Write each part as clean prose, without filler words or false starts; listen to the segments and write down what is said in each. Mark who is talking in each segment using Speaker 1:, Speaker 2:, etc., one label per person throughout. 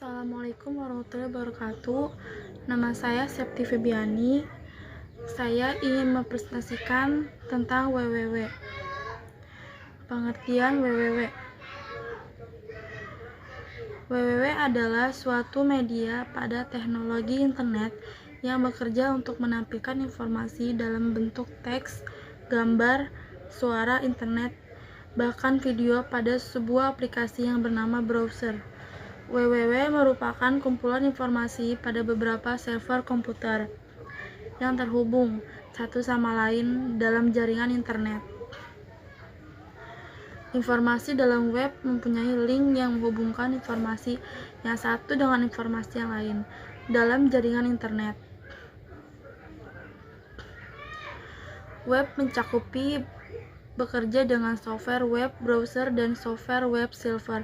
Speaker 1: Assalamualaikum warahmatullahi wabarakatuh. Nama saya Septi Febiani. Saya ingin mempresentasikan tentang www. Pengertian www. Www adalah suatu media pada teknologi internet yang bekerja untuk menampilkan informasi dalam bentuk teks, gambar, suara internet, bahkan video pada sebuah aplikasi yang bernama browser. www merupakan kumpulan informasi pada beberapa server komputer yang terhubung satu sama lain dalam jaringan internet. Informasi dalam web mempunyai link yang menghubungkan informasi yang satu dengan informasi yang lain dalam jaringan internet. Web mencakupi bekerja dengan software web browser dan software web server.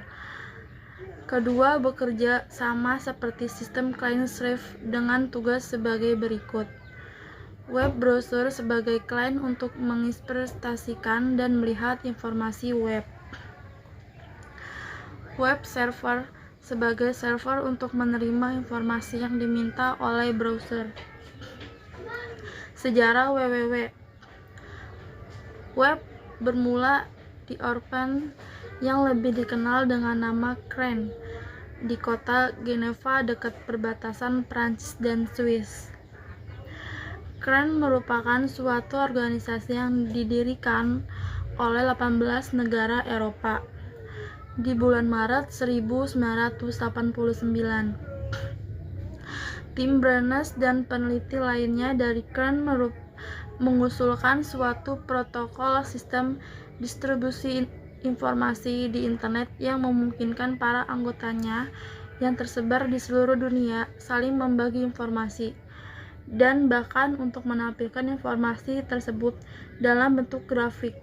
Speaker 1: Kedua bekerja sama seperti sistem client-server dengan tugas sebagai berikut. Web browser sebagai klien untuk menginterpretasikan dan melihat informasi web. Web server sebagai server untuk menerima informasi yang diminta oleh browser. Sejarah www. Web bermula di Orpen yang lebih dikenal dengan nama CRAN di kota Geneva dekat perbatasan Prancis dan Swiss. CRAN merupakan suatu organisasi yang didirikan oleh 18 negara Eropa di bulan Maret 1989. Tim Berners dan peneliti lainnya dari CRAN mengusulkan suatu protokol sistem distribusi informasi di internet yang memungkinkan para anggotanya yang tersebar di seluruh dunia saling membagi informasi dan bahkan untuk menampilkan informasi tersebut dalam bentuk grafik.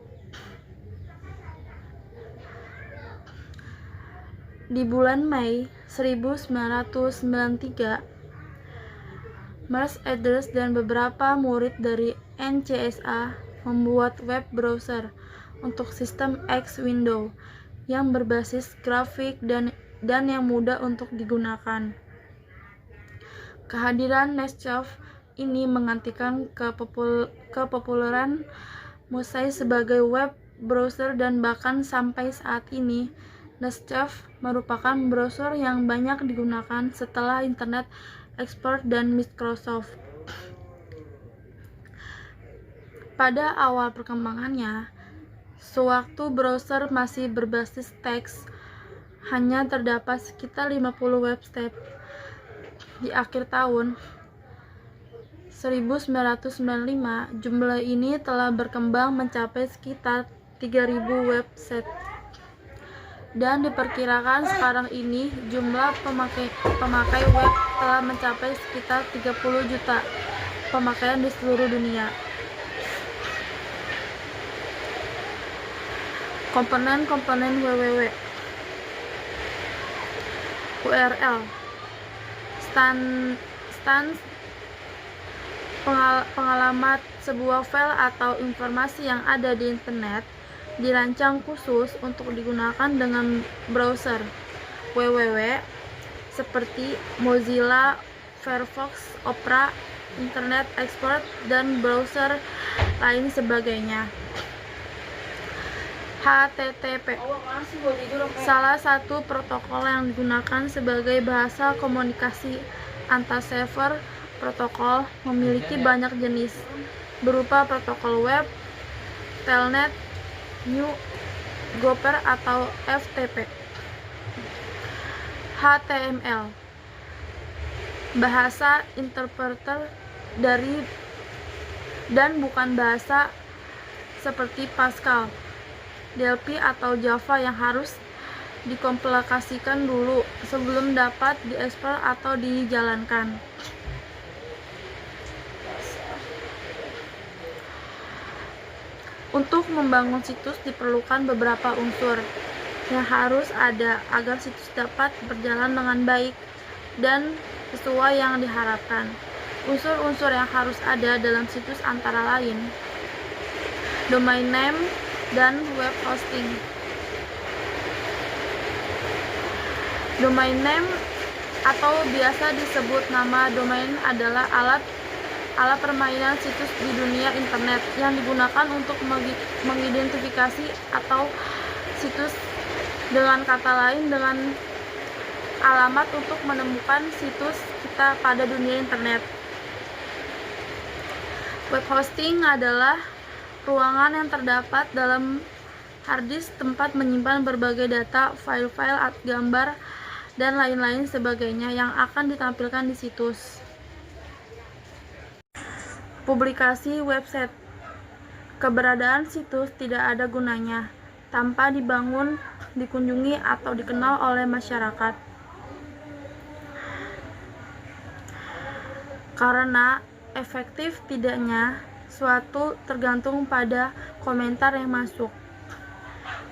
Speaker 1: Di bulan Mei 1993, Merce Edwards dan beberapa murid dari NCSA membuat web browser untuk sistem X Window yang berbasis grafik dan yang mudah untuk digunakan. Kehadiran Netscape ini menggantikan kepopuleran Mozilla sebagai web browser dan bahkan sampai saat ini Netscape merupakan browser yang banyak digunakan setelah Internet Explorer dan Microsoft. Pada awal perkembangannya, sewaktu browser masih berbasis teks, hanya terdapat sekitar 50 website. Di akhir tahun 1995, jumlah ini telah berkembang mencapai sekitar 3.000 website. Dan diperkirakan sekarang ini jumlah pemakai web telah mencapai sekitar 30 juta pemakaian di seluruh dunia. Komponen-komponen www. URL pengalamat sebuah file atau informasi yang ada di internet dirancang khusus untuk digunakan dengan browser www seperti Mozilla, Firefox, Opera, Internet Explorer, dan browser lain sebagainya. HTTP salah satu protokol yang digunakan sebagai bahasa komunikasi antar server. Protokol memiliki banyak jenis berupa protokol web, telnet, new, gopher atau FTP. HTML bahasa interpreter dari dan bukan bahasa seperti Pascal, Delphi atau Java yang harus dikompilasikan dulu sebelum dapat dieksplor atau dijalankan. Untuk membangun situs diperlukan beberapa unsur yang harus ada agar situs dapat berjalan dengan baik dan sesuai yang diharapkan. Unsur-unsur yang harus ada dalam situs antara lain domain name dan web hosting. Domain name atau biasa disebut nama domain adalah alat permainan situs di dunia internet yang digunakan untuk mengidentifikasi atau situs, dengan kata lain dengan alamat untuk menemukan situs kita pada dunia internet. Web hosting adalah ruangan yang terdapat dalam harddisk tempat menyimpan berbagai data, file-file, gambar, dan lain-lain sebagainya yang akan ditampilkan di situs. Publikasi website. Keberadaan situs tidak ada gunanya tanpa dibangun, dikunjungi, atau dikenal oleh masyarakat. Karena efektif tidaknya suatu tergantung pada komentar yang masuk.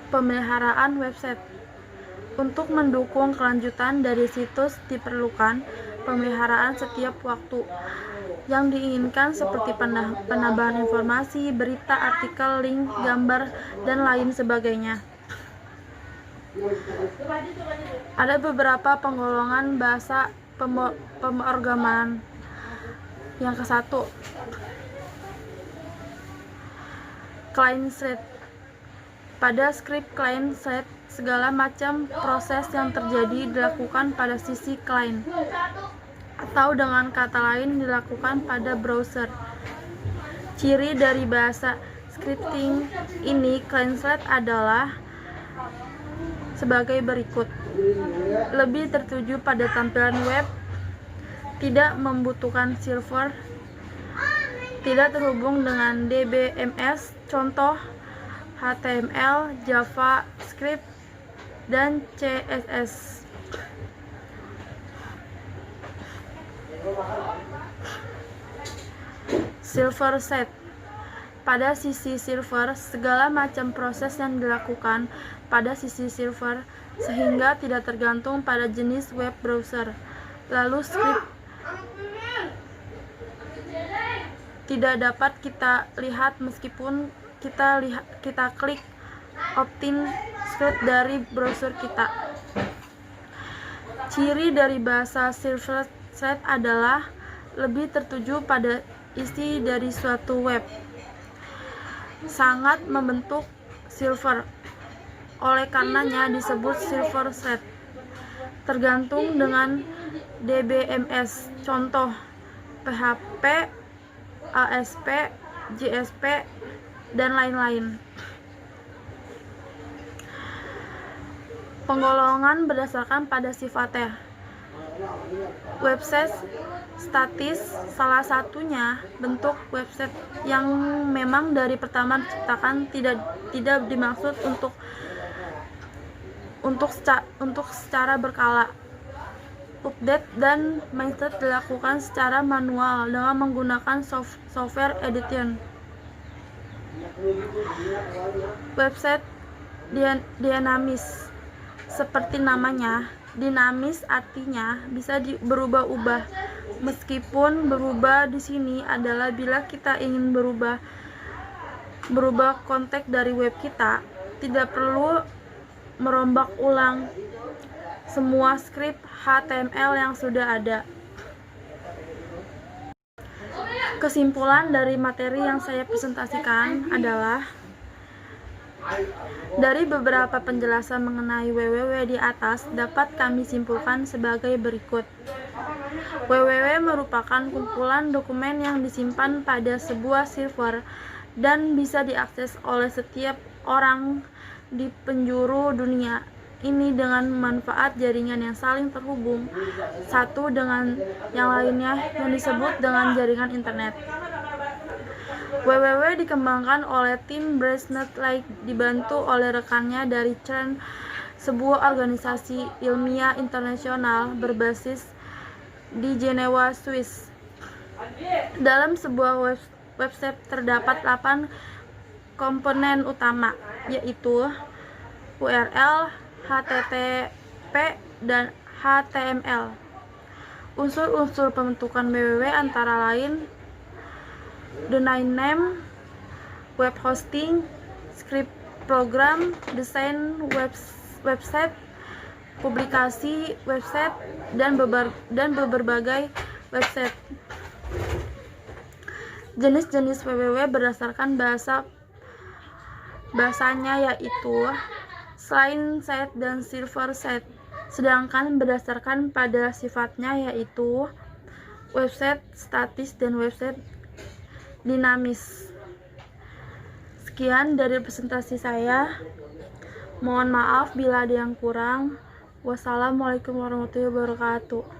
Speaker 1: Pemeliharaan website. Untuk mendukung kelanjutan dari situs diperlukan pemeliharaan setiap waktu yang diinginkan seperti penambahan informasi, berita, artikel, link, gambar, dan lain sebagainya. Ada beberapa penggolongan bahasa pemrograman. Yang ke-1, client-side. Pada script client-side, segala macam proses yang terjadi dilakukan pada sisi client, atau dengan kata lain dilakukan pada browser. Ciri dari bahasa scripting ini client-side adalah sebagai berikut: lebih tertuju pada tampilan web, tidak membutuhkan server, tidak terhubung dengan DBMS, contoh HTML, JavaScript, dan CSS. Server side. Pada sisi server, segala macam proses yang dilakukan pada sisi server sehingga tidak tergantung pada jenis web browser. Lalu script tidak dapat kita lihat meskipun kita klik opt-in script dari browser kita. Ciri dari bahasa server side adalah lebih tertuju pada isi dari suatu web, sangat membentuk server, oleh karenanya disebut server side. Tergantung dengan DBMS, contoh PHP, ASP, JSP, dan lain-lain. Penggolongan berdasarkan pada sifatnya. Website statis salah satunya bentuk website yang memang dari pertama diciptakan tidak dimaksud untuk secara berkala. Update dan maintenance dilakukan secara manual dengan menggunakan software edition. Website dinamis. Seperti namanya, dinamis artinya bisa berubah-ubah. Meskipun berubah di sini adalah bila kita ingin berubah konteks dari web kita, tidak perlu merombak ulang semua skrip HTML yang sudah ada. Kesimpulan dari materi yang saya presentasikan adalah, dari beberapa penjelasan mengenai www di atas dapat kami simpulkan sebagai berikut. www merupakan kumpulan dokumen yang disimpan pada sebuah server dan bisa diakses oleh setiap orang di penjuru dunia ini dengan manfaat jaringan yang saling terhubung satu dengan yang lainnya yang disebut dengan jaringan internet. www dikembangkan oleh tim Berners-Lee dibantu oleh rekannya dari CERN, sebuah organisasi ilmiah internasional berbasis di Jenewa, Swiss. Dalam sebuah website terdapat 8 komponen utama, yaitu URL, HTTP, dan HTML. Unsur-unsur pembentukan www antara lain domain name, web hosting, script program, desain website, publikasi website dan berbagai website. Jenis-jenis www berdasarkan bahasanya yaitu client side dan server side, sedangkan berdasarkan pada sifatnya yaitu website statis dan website dinamis. Sekian dari presentasi saya. Mohon maaf bila ada yang kurang. Wassalamualaikum warahmatullahi wabarakatuh.